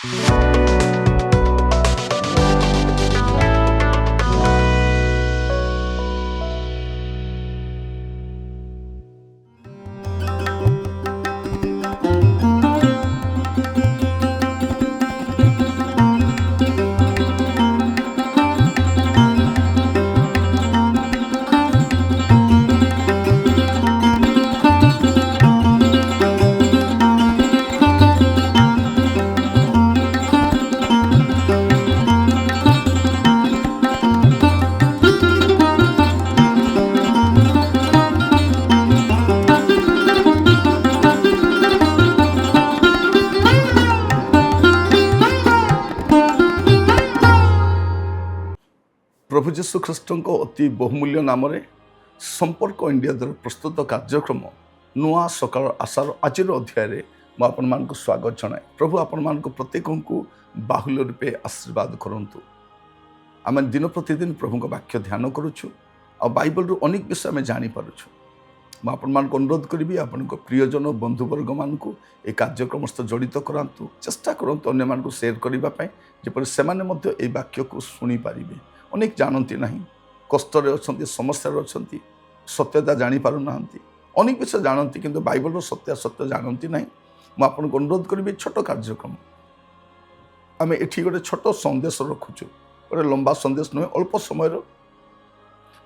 प्रभु जीशु ख्रीष्ट अति बहुमूल्य नाम संपर्क इंडिया द्वारा प्रस्तुत कार्यक्रम नुआ सकाल आशार आज अध्याय मुझे स्वागत जनाए। प्रभु आपण मान प्रत्येक को बाहुल्य रूपे आशीर्वाद करंतु। आम दिन प्रतिदिन प्रभु वाक्य ध्यान करुचु आ बाइबल रु अनेक विषय आम जानीपरछु। मुझे अनुरोध करी आपण प्रियजन बंधुवर्ग मान ये कार्यक्रम सहित जड़ित करातु। चेष्टा करूँ अन्य मानक सेयर करने जपर से वाक्य को शुणी पारे। अनेक जानती ना कष्ट अच्छा समस्या अच्छा सत्यता जापर ना अनेक विषय जानती किंतु बाइबल सत्य जानती ना। मुझे अनुरोध करी छोट कार्यक्रम आम एठी गोटे छोट संदेश रखुचु। गोटे लंबा संदेश नुहे अल्प समय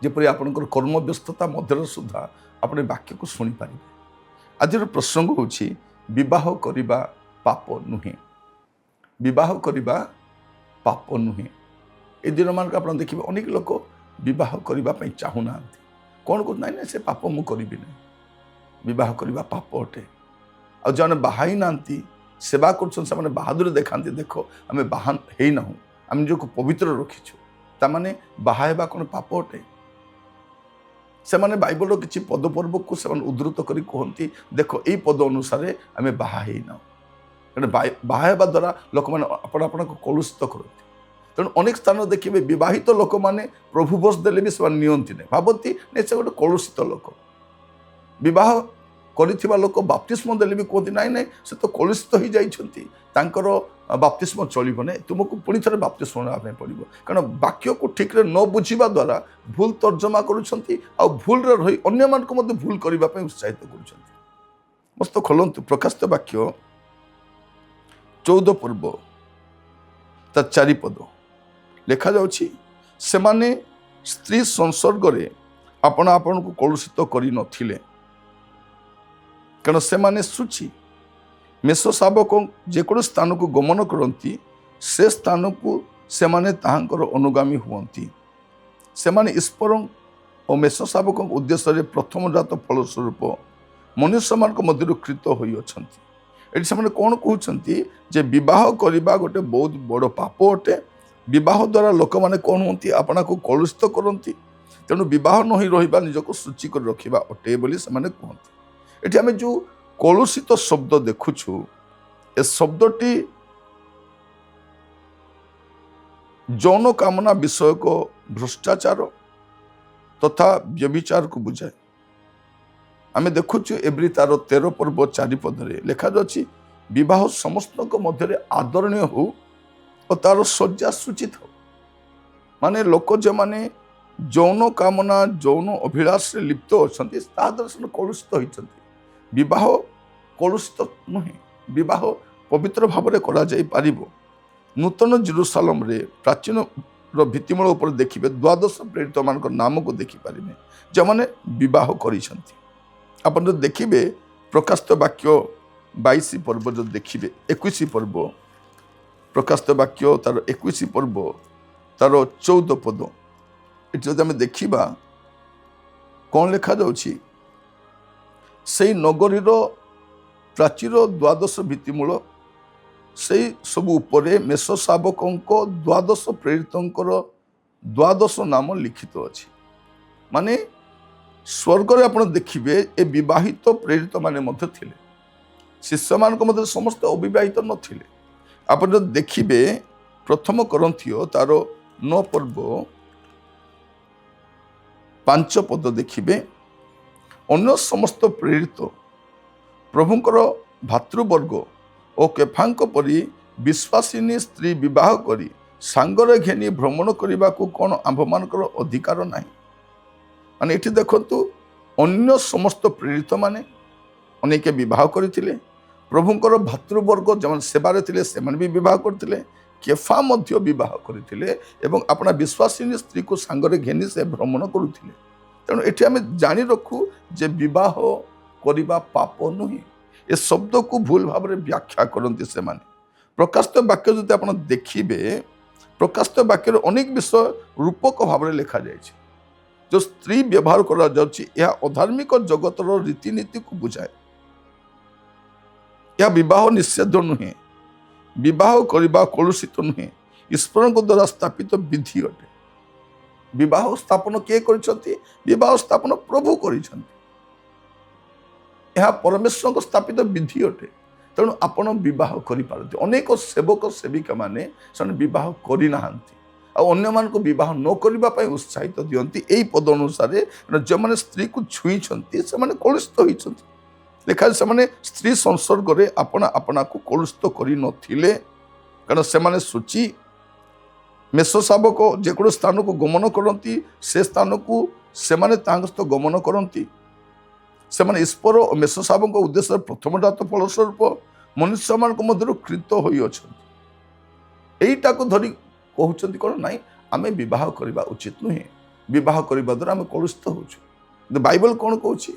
जपरी आपंकर कर्म व्यस्तता मध्य सुधा अपने वाक्य को शुणी पारे। आज प्रसंग होछि विवाह करिबा पाप नुहे। विवाह करिबा पाप नुहे। ए दिन मान आप देखिए अनेक लोक विवाह करने चाहूना कौन को ना से पाप मु करी ना। विवाह करने पाप अटे। आ जो बाहाई ना सेवा कर बहादुर देखाती देख आम बाहा ना आम जो पवित्र रखीचु ताने बाहा कौन पाप अटे। से माने बाइबल किसी पद पर्व को उद्धृत कर कहती देख यही पद अनुसार आम बाहा ना बाहा द्वारा लोक मैंने आपण को कलुषित करती। तेणु अनेक स्थान देखिए विवाहित लोक मैंने प्रभु बस देले भी नियंती नहीं भावती नहीं से गोटे कलुषित लोक। विवाह कर लोक बाप्तिस्म देले भी कहती ना ना से तो कलुषित हो जाइछंती तांकर बाप्तिस्म चलिबो नहीं तुमको पुणी थे बाप्तिस्म नापे पड़ो। कारण वाक्य को ठीक रे न बुझा द्वारा भूल तर्जमा करुछंती आ भूल रे रही अन्य मान को मध्य भूल करबा पय उत्साहित करुछंती। मस्त खोलंतु प्रकाशित वाक्य 14 पर्व ता 4 पद लिखा जाउछि से माने स्त्री संसर्ग रे आपण आपण को कलुषित करि नथिले कारण से माने सुची मेष शावक जेको स्थान को गमन करती से स्थान को से माने ताहांकर अनुगामी हुअंती। से माने ईश्वर और मेष शावक उद्देश्य प्रथम जात फल स्वरूप मनुष्य मान मध्य कृत होई अछंती। एठी से कौन कहते जे विवाह करने गोटे बहुत बड़ पाप अटे। विवाह द्वारा लोक मैंने कौन होती अपना को कलुषित करती। तेणु विवाह न रहा निजक सूची कर रखा अटे बोली से कहते। ये आम जो कलुषित शब्द देखुछु ए शब्दटी यौन कामना विषय को भ्रष्टाचार तथा व्यभिचार को बुझाए। आम देखुछु एवरी तार 13 पर्व 4 पदरे लिखा जाछि विवाह समस्त मध्य आदरणीय हो और तार सज्जा सूचित हो। माने लोक जो माने यौन कामना यौन अभिलाष लिप्त अच्छा दर्शन कलुषित होती। विवाह कलुषित नुहे विवाह पवित्र भाव में करा जाई पारिबो। नूतन जेरुसालेम रे प्राचीन भित्तिमूल उपर देखिए 12 प्रेरित मान नाम को देखिपारे जो मैंने विवाह करिसेंती। आपन जो देखिए प्रकाशित वाक्य 22 पर्व जो देखिए 21 पर्व प्रकाशित वाक्य तार 21 पर्व तार 14 पद ये आम देखा कौन लिखा जाउछि से नगरीर प्राचीर 12 भित्तिमूल से सब उपरे मेष शावक 12 प्रेरितंकर 12 नाम लिखित अच्छी। माने स्वर्ग रे आपण देखिबे ए विवाहित प्रेरित माने मध्य थिले। शिष्य मान मध्य समस्त अविवाहित नथिले। आपण देखिबे प्रथम करंथियो तार 9 पर्व 5 पद देखिबे अन्य समस्त प्रेरित प्रभुंकर भातृवर्ग और केफांक परी विश्वासिनी स्त्री विवाह करी सांगरे घेनी भ्रमण करने को कौन आम्भमानकर अधिकार ना माने ये देखु अन्य समस्त प्रेरित माने अनेक विवाह करते प्रभुंकर भातृवर्ग जो सेवारे थे से भी विवाह करते केफा मध्य विवाह करते अपना विश्वासिनी स्त्री को सांगरे घेनी से भ्रमण करुले तेणु ये आम जानी रखू जे विवाह करने पाप नुहे ए शब्द को भूल भाव में व्याख्या करते से प्रकाशित वाक्य जो आप देखिए प्रकाशित वाक्य अनेक विषय रूपक भाव में लिखा जाए जो स्त्री व्यवहार करा अधार्मिक जगतर रीतिनीति को बुझाए यह विवाह निषेध नुहे विवाह करने कलुषित नुहे ईश्वर द्वारा स्थापित विधि अटे विवाह स्थापन किए विवाह स्थापन प्रभु कर परमेश्वर स्थापित विधि अटे तेणु आपण विवाह करें अनेक सेवक सेविका माने विवाह करना अन्य मान विवाह न करने उत्साहित दियंती यही पद अनुसार जो मैंने स्त्री को छुई से कलुषित होती देखा से स्त्री संसर्ग में आपना आपना को कलुषित कर नथिले कारण से सूची मेष शावक जेको स्थान को गमन करती से स्थान को सेमाने सहित गमन करती से ईश्वर और मेष शावक उद्देश्य प्रथमजात फलस्वरूप मनुष्य मान मध्य कृत होईटा को धरी कहते कौन ना आम बह करवा उचित नुहे बह करने द्वारा आम कलुषित हो बाइबल कौन कौच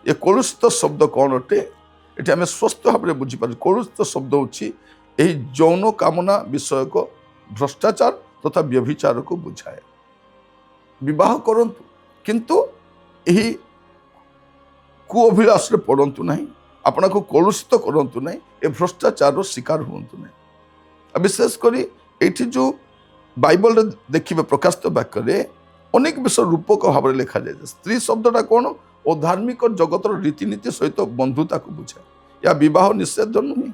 ये कलुषित शब्द कौन अटे ये आम स्वस्थ भाव में बुझीपार कलुषित शब्द हूँ यौन कामना विषयक भ्रष्टाचार तथा व्यभिचार को बुझाए विवाह करंतु किंतु यही कुअभिलाष रे पड़ंतु नहीं अपना को कलुषित करंतु नहीं ए भ्रष्टाचार शिकार हुंतु नहीं विशेषकर ये जो बाइबल देखिए प्रकाशित वाक्य अनेक विषय रूपक भाव में लिखा जाए स्त्री शब्दटा कौन अधार्मिक जगतर रीतिनीति सहित बंधुता को बुझाए या विवाह निषेध नुहे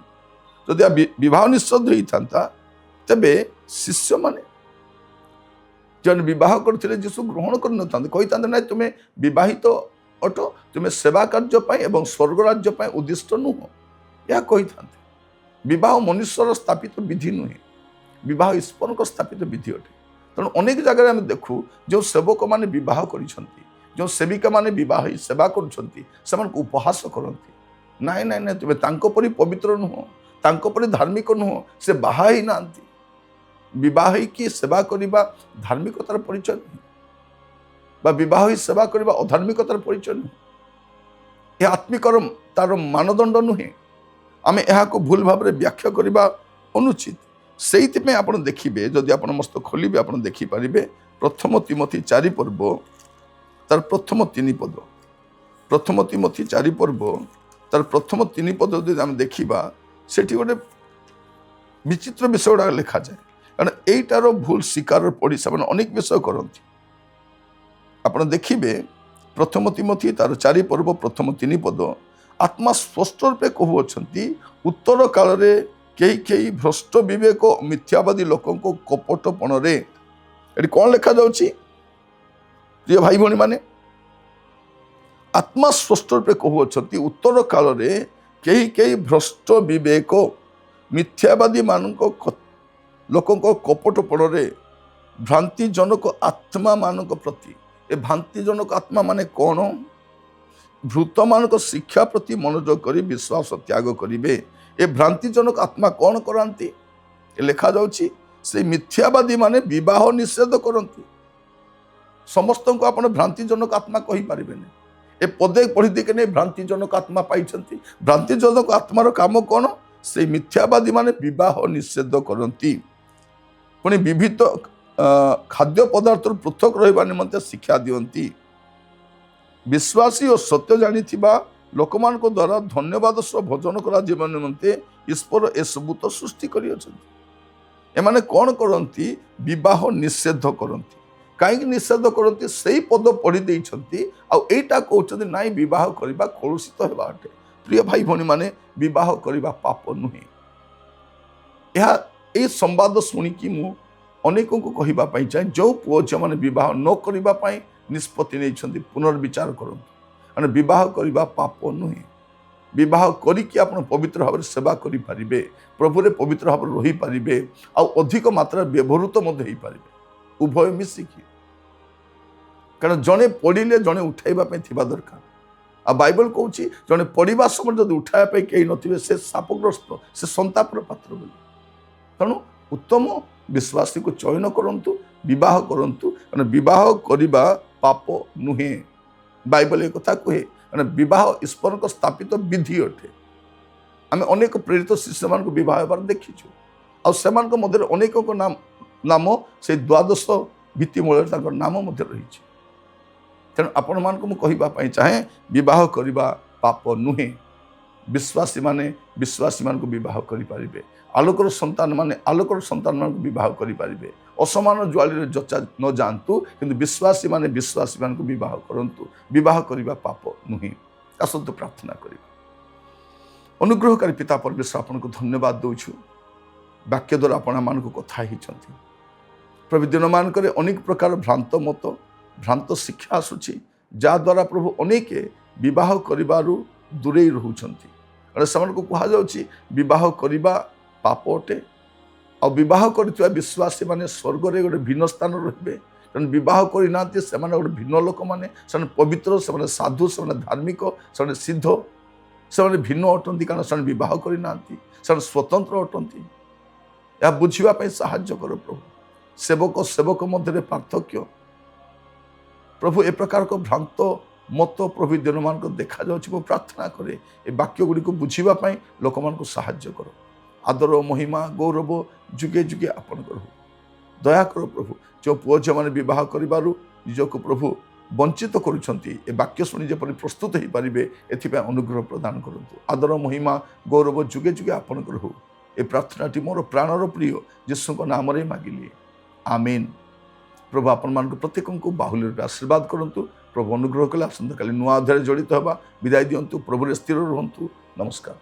जदि विवाह निषेध होता तेबे शिष्य माने जन विवाह करते जीशु ग्रहण कर नता ना तुम्हें विवाहित अट तुम्हें सेवा कार्य एवं स्वर्ग राज्य उद्दिष्ट नुह यह कही था विवाह मनुष्यर स्थापित विधि नुहे विवाह ईश्वर को स्थापित विधि अटे तेणु अनेक जगह आम देखू जो सेवक मैंने विवाह कर सेविका मैंने विवाह सेवा कर उपहास करती नाई नाई ना तुम्हें तांको परी पवित्र नुह तांको परी धार्मिक नुह से बाहा ही ना विवाह की सेवा करने धार्मिकतार परिचय नहीं विवाह सेवा करने अधार्मिकतार परिचय नहीं यह आत्मिक तार मानदंड नुहे आम यहाँ को भूल भाव में व्याख्या करने अनुचित से आप देखिए जदि आप मस्त खोलिए आप देखिपारे प्रथम तिमोथी 4 पर्व तार प्रथम 3 पद प्रथम तिमोथी 4 पर्व तार प्रथम 3 पद जब आम देखा से गोटे विचित्र विषय गुड़ा लिखा जाए कारण यहीटार भूल शिकार पड़ी से अनेक विषय करती आप देखिए प्रथम तिमोथी तार 4 पर्व प्रथम 3 पद आत्मा स्पष्ट रूपे कहूँ उत्तर काल में कई भ्रष्ट विवेक मिथ्यावादी लोकों को कपटपण ये कौन लिखा जाउछि प्रिय भाई भौणी माने आत्मा स्पष्ट रूपे कहूँ उत्तर काल में कई भ्रष्ट विवेक मिथ्यावादी मान लोकों कपटपण भ्रांतिजनक आत्मा मान प्रति ए भ्रांतिजनक आत्मा माने कौन भूत मान शिक्षा प्रति मनोयोग कर विश्वास त्याग करेंगे ए भ्रांतिजनक आत्मा कौन करांती लिखा जाउछि से मिथ्यावादी माने विवाह निषेध करती समस्त को आप भ्रांतिजनक आत्मा कही पारिबेनी ए पदे पढ़ी देखे नहीं भ्रांतिजनक आत्मा पाई भ्रांतिजनक आत्मार काम कौन से मिथ्यावादी माने विवाह निषेध करती पुणी विविध खाद्य पदार्थ पृथक रहा निमंते शिक्षा दियंती विश्वासी और सत्य जानी लोक मान द्वारा धन्यवाद सह भोजन करा निमंते ईश्वर एसबू तो सृष्टि कर कौन करती विवाह निषेध करती कहीं निषेध करती से पद पढ़ी देइछंती आईटा कहते ना विवाह करने कलुषित होगा अटे प्रिय भाई भौणी माने विवाह करने पाप नुहे यह संवाद शुणिकी मु अनेकों को कहवाई चाहे जो पुओ झी मैंने विवाह न करने निष्पत्ति नहीं पुनर्विचार करूँ विवाह करने पाप नुहे ବିବାହ କରିକି ଆପଣ ପବିତ୍ର ଭାବରେ ସେବା କରିପାରିବେ, ପ୍ରଭୁରେ ପବିତ୍ର ଭାବରେ ରହିପାରିବେ, ଆଉ ଅଧିକ ମାତ୍ରାରେ ବ୍ୟବହୃତ ମଧ୍ୟ ହେଇପାରିବେ, ଉଭୟ ମିଶିକି। କାରଣ ଜଣେ ପଡ଼ିଲେ ଜଣେ ଉଠାଇବା ପାଇଁ ଥିବା ଦରକାର। ଆଉ ବାଇବଲ କହୁଛି ଜଣେ ପଡ଼ିବା ସମୟରେ ଯଦି ଉଠାଇବା ପାଇଁ କେହି ନଥିବେ ସେ ଶାପଗ୍ରସ୍ତ, ସେ ସନ୍ତାପର ପାତ୍ର ବୋଲି। ତେଣୁ ଉତ୍ତମ ବିଶ୍ୱାସୀକୁ ଚୟନ କରନ୍ତୁ, ବିବାହ କରନ୍ତୁ। କାରଣ ବିବାହ କରିବା ପାପ ନୁହେଁ। ବାଇବଲ ଏ କଥା କୁହେ, କାରଣ ବିବାହ ଈଶ୍ୱରଙ୍କ ସ୍ଥାପିତ ବିଧି ଅଟେ। ଆମେ ଅନେକ ପ୍ରେରିତ ଶିଷ୍ୟମାନଙ୍କୁ ବିବାହ ହେବାର ଦେଖିଛୁ, ଆଉ ସେମାନଙ୍କ ମଧ୍ୟରେ ଅନେକଙ୍କ ନାମ ସେଇ ଦ୍ୱାଦଶ ଭିତ୍ତିମୂଳରେ ତାଙ୍କର ନାମ ମଧ୍ୟ ରହିଛି। ତେଣୁ ଆପଣମାନଙ୍କୁ ମୁଁ କହିବା ପାଇଁ ଚାହେଁ, ବିବାହ କରିବା ପାପ ନୁହେଁ। ବିଶ୍ୱାସୀମାନଙ୍କୁ ବିବାହ କରିପାରିବେ, ଆଲୋକର ସନ୍ତାନମାନଙ୍କୁ ବିବାହ କରିପାରିବେ। ଅସମାନ ଜ୍ୱାଳିରେ ଯଚା ନ ଯାଆନ୍ତୁ, କିନ୍ତୁ ବିଶ୍ୱାସୀମାନଙ୍କୁ ବିବାହ କରନ୍ତୁ। ବିବାହ କରିବା ପାପ ନୁହେଁ। ଆସନ୍ତୁ ପ୍ରାର୍ଥନା କରିବା। ଅନୁଗ୍ରହକାରୀ ପିତା ପରମେଶ୍ୱର, ଆପଣଙ୍କୁ ଧନ୍ୟବାଦ ଦେଉଛୁ, ବାକ୍ୟ ଦ୍ୱାରା ଆପଣମାନଙ୍କୁ କଥା ହେଇଛନ୍ତି। ପ୍ରଭୁ ଦିନମାନଙ୍କରେ ଅନେକ ପ୍ରକାର ଭ୍ରାନ୍ତ ମତ, ଭ୍ରାନ୍ତ ଶିକ୍ଷା ଆସୁଛି, ଯାହାଦ୍ୱାରା ପ୍ରଭୁ ଅନେକ ବିବାହ କରିବାରୁ ଦୂରେଇ ରହୁଛନ୍ତି। କାରଣ ସେମାନଙ୍କୁ କୁହାଯାଉଛି ବିବାହ କରିବା ପାପ ଅଟେ, ଆଉ ବିବାହ କରିଥିବା ବିଶ୍ୱାସୀମାନେ ସ୍ୱର୍ଗରେ ଗୋଟେ ଭିନ୍ନ ସ୍ଥାନ ରହିବେ। ତେଣୁ ବିବାହ କରିନାହାନ୍ତି ସେମାନେ ଗୋଟେ ଭିନ୍ନ ଲୋକମାନେ, ସେମାନେ ପବିତ୍ର, ସେମାନେ ସାଧୁ, ସେମାନେ ଧାର୍ମିକ, ସେମାନେ ସିଦ୍ଧ, ସେମାନେ ଭିନ୍ନ ଅଟନ୍ତି। କାରଣ ସେମାନେ ବିବାହ କରିନାହାନ୍ତି, ସେମାନେ ସ୍ୱତନ୍ତ୍ର ଅଟନ୍ତି। ଏହା ବୁଝିବା ପାଇଁ ସାହାଯ୍ୟ କର ପ୍ରଭୁ। ସେବକ ମଧ୍ୟରେ ପାର୍ଥକ୍ୟ ପ୍ରଭୁ, ଏ ପ୍ରକାର ଭ୍ରାନ୍ତ ମତ ପ୍ରଭୁ ଦିନମାନଙ୍କୁ ଦେଖାଯାଉଛି। ମୁଁ ପ୍ରାର୍ଥନା କରେ ଏ ବାକ୍ୟ ଗୁଡ଼ିକୁ ବୁଝିବା ପାଇଁ ଲୋକମାନଙ୍କୁ ସାହାଯ୍ୟ କର। ଆଦର, ମହିମା, ଗୌରବ ଯୁଗେ ଯୁଗେ ଆପଣଙ୍କର ହଉ। ଦୟାକର ପ୍ରଭୁ, ଯେଉଁ ପୁଅ ଝିଅମାନେ ବିବାହ କରିବାରୁ ନିଜକୁ ପ୍ରଭୁ ବଞ୍ଚିତ କରୁଛନ୍ତି, ଏ ବାକ୍ୟ ଶୁଣି ଯେପରି ପ୍ରସ୍ତୁତ ହେଇପାରିବେ, ଏଥିପାଇଁ ଅନୁଗ୍ରହ ପ୍ରଦାନ କରନ୍ତୁ। ଆଦର, ମହିମା, ଗୌରବ ଯୁଗେ ଯୁଗେ ଆପଣଙ୍କର ହଉ। ଏ ପ୍ରାର୍ଥନାଟି ମୋର ପ୍ରାଣର ପ୍ରିୟ ଯୀଶୁଙ୍କ ନାମରେ ମାଗିଲି, ଆମେନ୍। ପ୍ରଭୁ ଆପଣମାନଙ୍କୁ ପ୍ରତ୍ୟେକଙ୍କୁ ବାହୁଲ୍ୟ ରୂପେ ଆଶୀର୍ବାଦ କରନ୍ତୁ। ପ୍ରଭୁ ଅନୁଗ୍ରହ କଲେ ଆସନ୍ତାକାଲି ନୂଆ ଅଧ୍ୟାୟରେ ଜଡ଼ିତ ହେବା। ବିଦାୟ ଦିଅନ୍ତୁ। ପ୍ରଭୁରେ ସ୍ଥିର ରୁହନ୍ତୁ। ନମସ୍କାର।